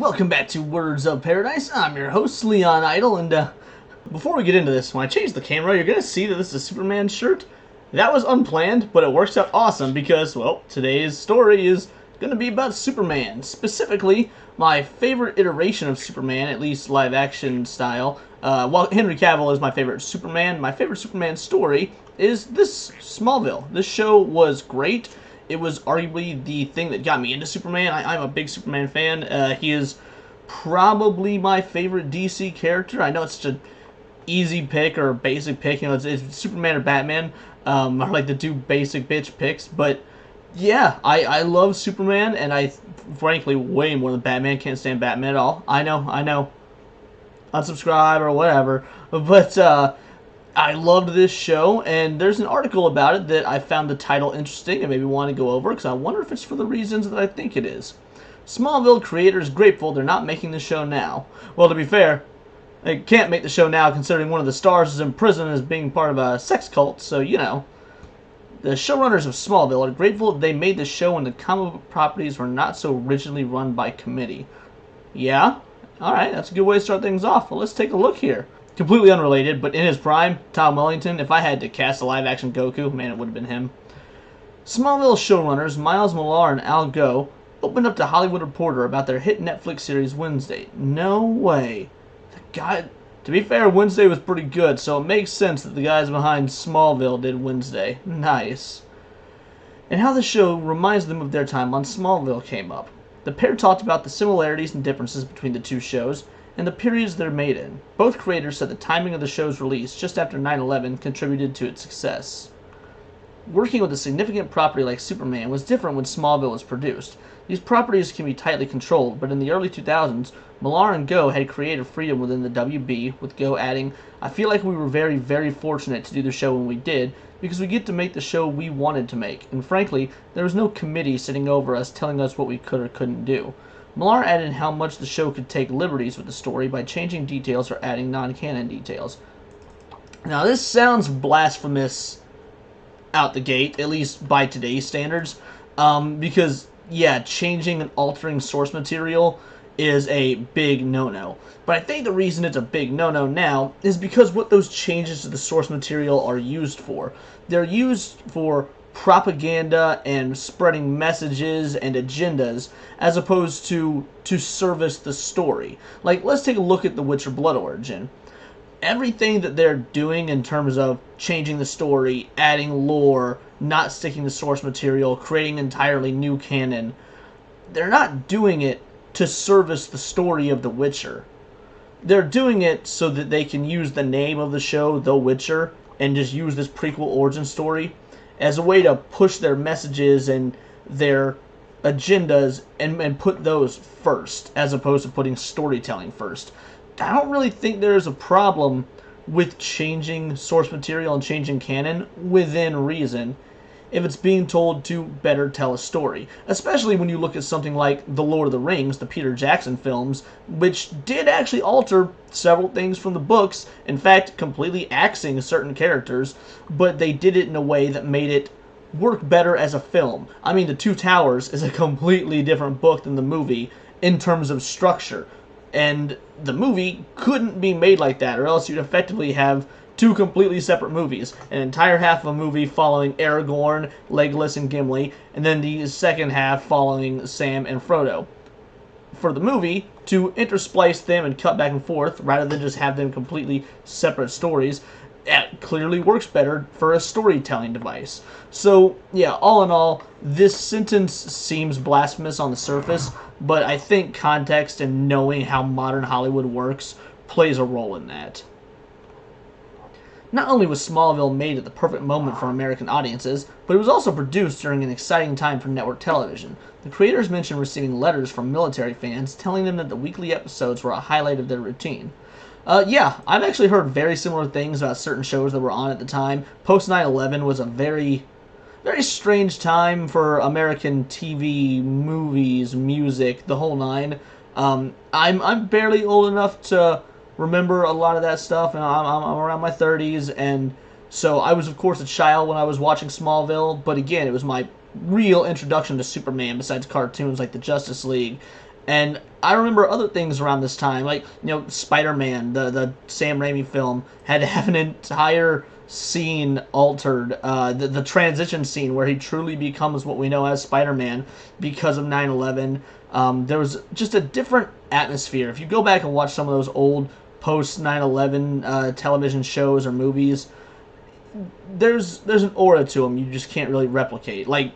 Welcome back to Words of Paradise. I'm your host, Leon Idle, and before we get into this, when I change the camera, you're going to see that this is a Superman shirt. That was unplanned, but it works out awesome because, well, today's story is going to be about Superman. Specifically, my favorite iteration of Superman, at least live-action style. While Henry Cavill is my favorite Superman story is this Smallville. This show was great. It was arguably the thing that got me into Superman. I'm a big Superman fan. He is probably my favorite DC character. I know it's such an easy pick or basic pick. You know, it's Superman or Batman. I like the two basic bitch picks. But yeah, I love Superman, and I frankly way more than Batman. Can't stand Batman at all. I know. Unsubscribe or whatever. But I loved this show, and there's an article about it that I found the title interesting and maybe want to go over because I wonder if it's for the reasons that I think it is. Smallville creators grateful they're not making the show now. Well, to be fair, they can't make the show now considering one of the stars is in prison as being part of a sex cult, so, you know. The showrunners of Smallville are grateful that they made the show when the comic book properties were not so rigidly run by committee. Yeah? Alright, that's a good way to start things off. Well, let's take a look here. Completely unrelated, but in his prime, Tom Wellington, if I had to cast a live-action Goku, man, it would have been him. Smallville showrunners Miles Millar and Al Gough opened up to Hollywood Reporter about their hit Netflix series Wednesday. No way. The guy, to be fair, Wednesday was pretty good, so it makes sense that the guys behind Smallville did Wednesday. Nice. And how the show reminds them of their time on Smallville came up. The pair talked about the similarities and differences between the two shows, and the periods they're made in. Both creators said the timing of the show's release just after 9/11 contributed to its success. Working with a significant property like Superman was different when Smallville was produced. These properties can be tightly controlled, but in the early 2000s, Millar and Gough had creative freedom within the WB, with Gough adding, "I feel like we were very, very fortunate to do the show when we did, because we get to make the show we wanted to make, and frankly, there was no committee sitting over us telling us what we could or couldn't do." Millar added how much the show could take liberties with the story by changing details or adding non-canon details. Now, this sounds blasphemous out the gate, at least by today's standards, because, yeah, changing and altering source material is a big no-no. But I think the reason it's a big no-no now is because what those changes to the source material are used for. They're used for propaganda and spreading messages and agendas as opposed to service the story. Like, let's take a look at the Witcher Blood Origin. Everything that they're doing in terms of changing the story, adding lore, not sticking to source material, creating entirely new canon, they're not doing it to service the story of The Witcher. They're doing it so that they can use the name of the show, The Witcher, and just use this prequel origin story as a way to push their messages and their agendas and put those first, as opposed to putting storytelling first. I don't really think there's a problem with changing source material and changing canon within reason if it's being told to better tell a story. Especially when you look at something like The Lord of the Rings, the Peter Jackson films, which did actually alter several things from the books, in fact, completely axing certain characters, but they did it in a way that made it work better as a film. I mean, The Two Towers is a completely different book than the movie in terms of structure, and the movie couldn't be made like that, or else you'd effectively have two completely separate movies. An entire half of a movie following Aragorn, Legolas, and Gimli, and then the second half following Sam and Frodo. For the movie, to intersplice them and cut back and forth, rather than just have them completely separate stories, it clearly works better for a storytelling device. So, yeah, all in all, this sentence seems blasphemous on the surface, but I think context and knowing how modern Hollywood works plays a role in that. Not only was Smallville made at the perfect moment for American audiences, but it was also produced during an exciting time for network television. The creators mentioned receiving letters from military fans telling them that the weekly episodes were a highlight of their routine. Yeah, I've actually heard very similar things about certain shows that were on at the time. Post 9/11 was a very, very strange time for American TV, movies, music, the whole nine. I'm barely old enough to remember a lot of that stuff, and I'm around my 30s, and so I was, of course, a child when I was watching Smallville, but again, it was my real introduction to Superman besides cartoons like the Justice League And I remember other things around this time, like, Spider-Man, the Sam Raimi film, had to have an entire scene altered, the transition scene where he truly becomes what we know as Spider-Man because of 9/11. There was just a different atmosphere. If you go back and watch some of those old post 9/11 television shows or movies, there's an aura to them you just can't really replicate. Like,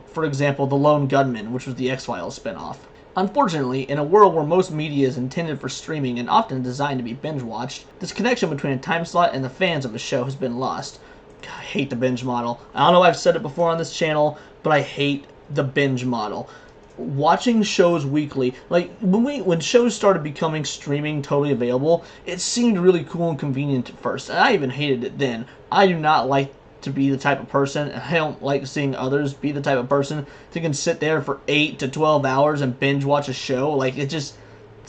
for example, The Lone Gunman, which was the X-Files spinoff. Unfortunately, in a world where most media is intended for streaming and often designed to be binge-watched, this connection between a time slot and the fans of a show has been lost. God, I hate the binge model. I don't know if I've said it before on this channel, but I hate the binge model. Watching shows weekly, like when shows started becoming streaming totally available, it seemed really cool and convenient at first, and I even hated it then. I do not like to be the type of person, and I don't like seeing others be the type of person that can sit there for 8 to 12 hours and binge watch a show. Like, it's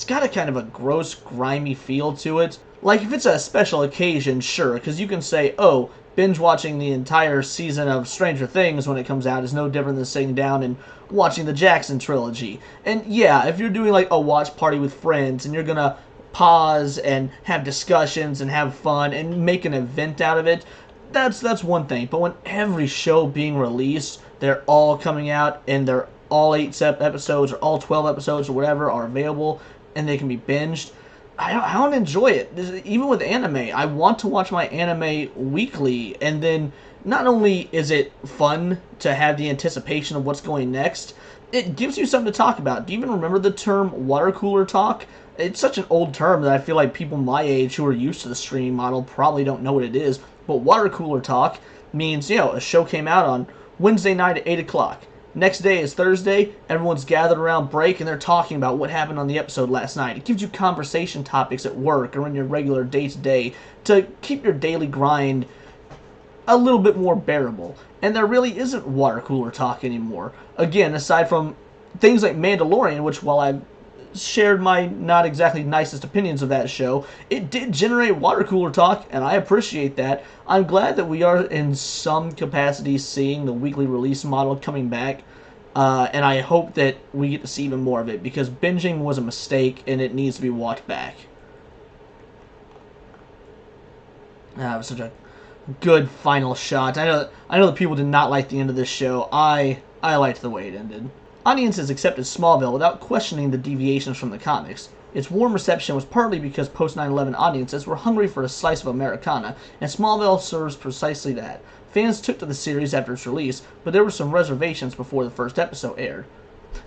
got a kind of a gross, grimy feel to it. Like, if it's a special occasion, sure, because you can say, oh, binge watching the entire season of Stranger Things when it comes out is no different than sitting down and watching the Jackson trilogy. And yeah, if you're doing like a watch party with friends and you're gonna pause and have discussions and have fun and make an event out of it, that's one thing. But when every show being released, they're all coming out and they're all 8 episodes or all 12 episodes or whatever are available and they can be binged, I don't enjoy it. Even with anime, I want to watch my anime weekly, and then not only is it fun to have the anticipation of what's going next, it gives you something to talk about. Do you even remember the term water cooler talk? It's such an old term that I feel like people my age who are used to the streaming model probably don't know what it is. But water cooler talk means, a show came out on Wednesday night at 8 o'clock. Next day is Thursday, everyone's gathered around break and they're talking about what happened on the episode last night. It gives you conversation topics at work or in your regular day-to-day to keep your daily grind a little bit more bearable. And there really isn't water cooler talk anymore. Again, aside from things like Mandalorian, which while I've shared my not exactly nicest opinions of that show, it did generate water cooler talk, and I appreciate that. I'm glad that we are in some capacity seeing the weekly release model coming back, and I hope that we get to see even more of it, because binging was a mistake and it needs to be walked back. It was such a good final shot. I know that people did not like the end of this show. I liked the way it ended. Audiences accepted Smallville without questioning the deviations from the comics. Its warm reception was partly because post-9/11 audiences were hungry for a slice of Americana, and Smallville serves precisely that. Fans took to the series after its release, but there were some reservations before the first episode aired.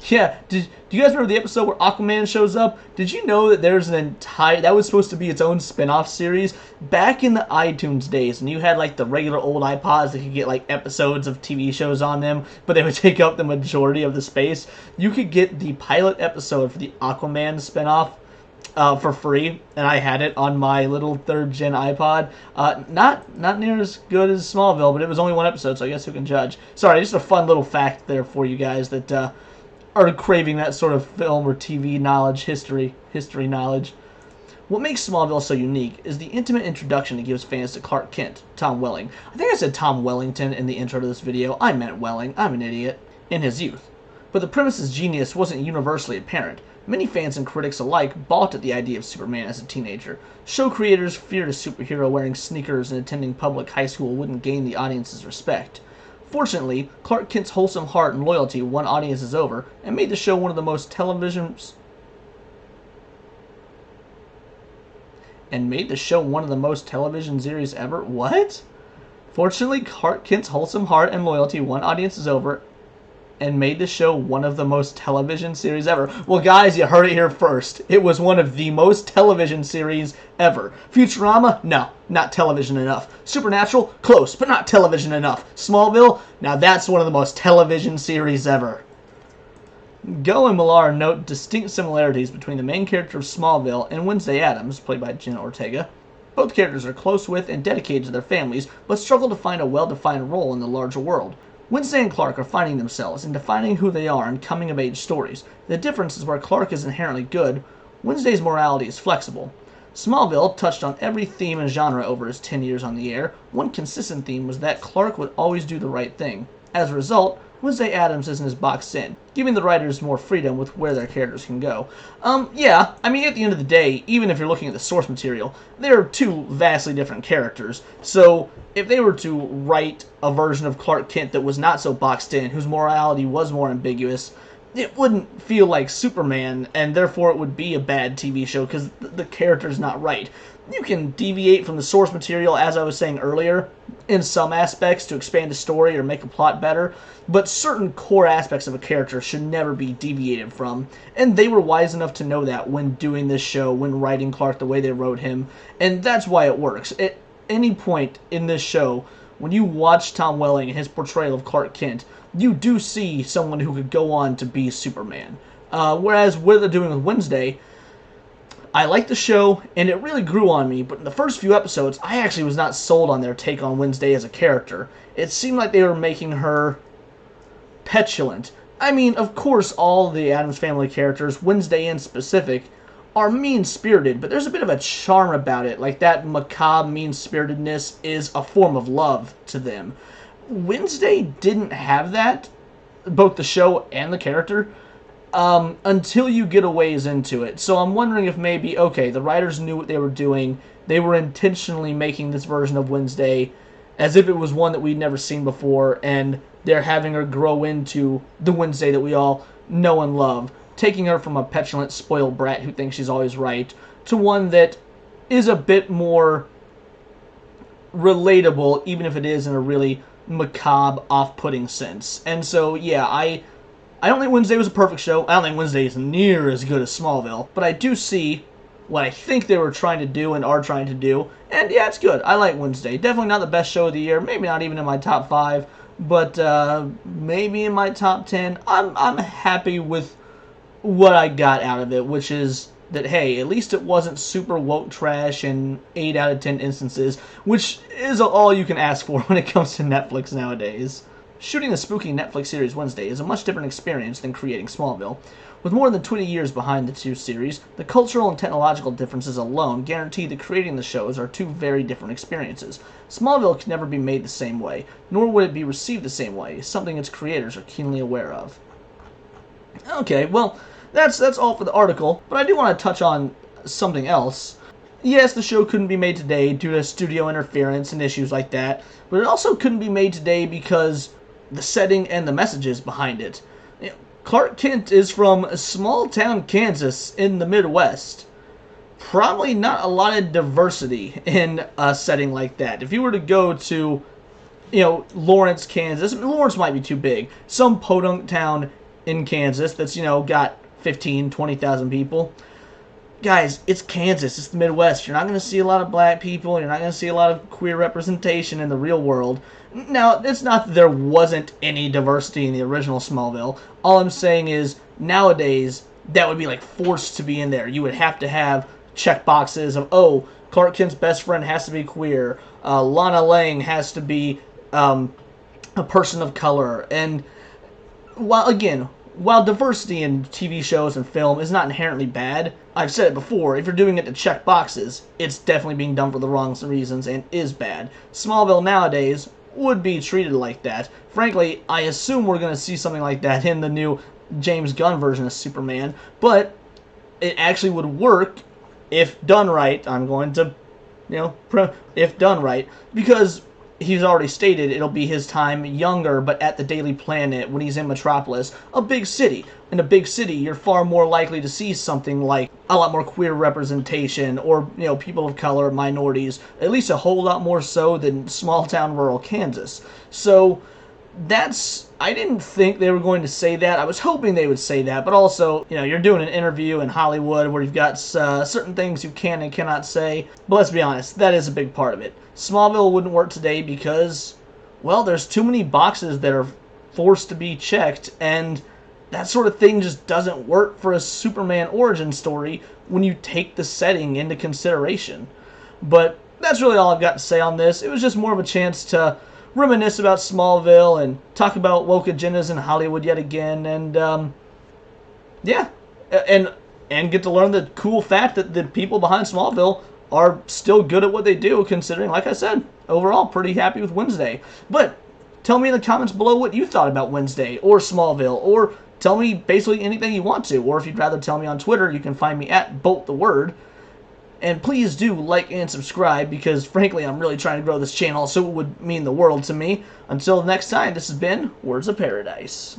Yeah, do you guys remember the episode where Aquaman shows up? Did you know that there's that was supposed to be its own spin-off series? Back in the iTunes days, and you had like the regular old iPods that could get like episodes of TV shows on them, but they would take up the majority of the space. You could get the pilot episode for the Aquaman spin-off for free, and I had it on my little 3rd-gen iPod. Not near as good as Smallville, but it was only 1 episode, so I guess who can judge? Sorry, just a fun little fact there for you guys that are craving that sort of film or TV knowledge, history knowledge. What makes Smallville so unique is the intimate introduction it gives fans to Clark Kent, Tom Welling. I think I said Tom Wellington in the intro to this video. I meant Welling. I'm an idiot. In his youth. But the premise's genius wasn't universally apparent. Many fans and critics alike balked at the idea of Superman as a teenager. Show creators feared a superhero wearing sneakers and attending public high school wouldn't gain the audience's respect. Fortunately, Clark Kent's wholesome heart and loyalty won audiences over and made the show one of the most television series ever. What? Fortunately, Clark Kent's wholesome heart and loyalty won audiences over and made the show one of the most television series ever. Well, guys, you heard it here first. It was one of the most television series ever. Futurama? No, not television enough. Supernatural? Close, but not television enough. Smallville? Now that's one of the most television series ever. Go and Millar note distinct similarities between the main character of Smallville and Wednesday Addams, played by Jenna Ortega. Both characters are close with and dedicated to their families, but struggle to find a well-defined role in the larger world. Wednesday and Clark are finding themselves and defining who they are in coming-of-age stories. The difference is where Clark is inherently good, Wednesday's morality is flexible. Smallville touched on every theme and genre over his 10 years on the air. One consistent theme was that Clark would always do the right thing. As a result, Wednesday Addams isn't as boxed in, giving the writers more freedom with where their characters can go. Yeah, I mean, at the end of the day, even if you're looking at the source material, they're two vastly different characters. So, if they were to write a version of Clark Kent that was not so boxed in, whose morality was more ambiguous, it wouldn't feel like Superman, and therefore it would be a bad TV show because the character's not right. You can deviate from the source material, as I was saying earlier, in some aspects to expand the story or make a plot better, but certain core aspects of a character should never be deviated from, and they were wise enough to know that when doing this show, when writing Clark the way they wrote him, and that's why it works. At any point in this show, when you watch Tom Welling and his portrayal of Clark Kent, you do see someone who could go on to be Superman. Whereas what they're doing with Wednesday, I like the show, and it really grew on me, but in the first few episodes, I actually was not sold on their take on Wednesday as a character. It seemed like they were making her petulant. I mean, of course, all the Addams Family characters, Wednesday in specific, are mean-spirited, but there's a bit of a charm about it, like that macabre mean-spiritedness is a form of love to them. Wednesday didn't have that, both the show and the character, until you get a ways into it. So I'm wondering if maybe, okay, the writers knew what they were doing. They were intentionally making this version of Wednesday as if it was one that we'd never seen before, and they're having her grow into the Wednesday that we all know and love, taking her from a petulant, spoiled brat who thinks she's always right to one that is a bit more relatable, even if it is in a really macabre, off-putting sense. And so, yeah, I don't think Wednesday was a perfect show. I don't think Wednesday is near as good as Smallville. But I do see what I think they were trying to do and are trying to do. And yeah, it's good. I like Wednesday. Definitely not the best show of the year. Maybe not even in my top 5. But maybe in my top 10. I'm happy with what I got out of it, which is that, hey, at least it wasn't super woke trash in 8 out of 10 instances, which is all you can ask for when it comes to Netflix nowadays. Shooting the spooky Netflix series Wednesday is a much different experience than creating Smallville. With more than 20 years behind the two series, the cultural and technological differences alone guarantee that creating the shows are two very different experiences. Smallville can never be made the same way, nor would it be received the same way, something its creators are keenly aware of. Okay, well, that's all for the article, but I do want to touch on something else. Yes, the show couldn't be made today due to studio interference and issues like that, but it also couldn't be made today because the setting and the messages behind it. Clark Kent is from a small town Kansas in the Midwest. Probably not a lot of diversity in a setting like that. If you were to go to, Lawrence, Kansas, Lawrence might be too big. Some podunk town in Kansas that's, got 15, 20,000 people. Guys, it's Kansas. It's the Midwest. You're not going to see a lot of black people. You're not going to see a lot of queer representation in the real world. Now, it's not that there wasn't any diversity in the original Smallville. All I'm saying is, nowadays, that would be, forced to be in there. You would have to have check boxes of, oh, Clark Kent's best friend has to be queer. Lana Lang has to be a person of color. And, while diversity in TV shows and film is not inherently bad, I've said it before, if you're doing it to check boxes, it's definitely being done for the wrong reasons and is bad. Smallville nowadays would be treated like that. Frankly, I assume we're going to see something like that in the new James Gunn version of Superman, but it actually would work if done right. I'm going to, if done right, because he's already stated it'll be his time younger, but at the Daily Planet when he's in Metropolis, a big city. In a big city, you're far more likely to see something like a lot more queer representation or, people of color, minorities, at least a whole lot more so than small town rural Kansas. So I didn't think they were going to say that. I was hoping they would say that, but also, you're doing an interview in Hollywood where you've got certain things you can and cannot say. But let's be honest, that is a big part of it. Smallville wouldn't work today because, well, there's too many boxes that are forced to be checked, and that sort of thing just doesn't work for a Superman origin story when you take the setting into consideration. But that's really all I've got to say on this. It was just more of a chance to reminisce about Smallville and talk about woke agendas in Hollywood yet again, and yeah, and get to learn the cool fact that the people behind Smallville are still good at what they do, considering, like I said, overall pretty happy with Wednesday. But tell me in the comments below what you thought about Wednesday or Smallville, or tell me basically anything you want to. Or if you'd rather tell me on Twitter, you can find me at BoltTheWord. And please do like and subscribe, because frankly I'm really trying to grow this channel, so it would mean the world to me. Until next time, this has been Words of Paradise.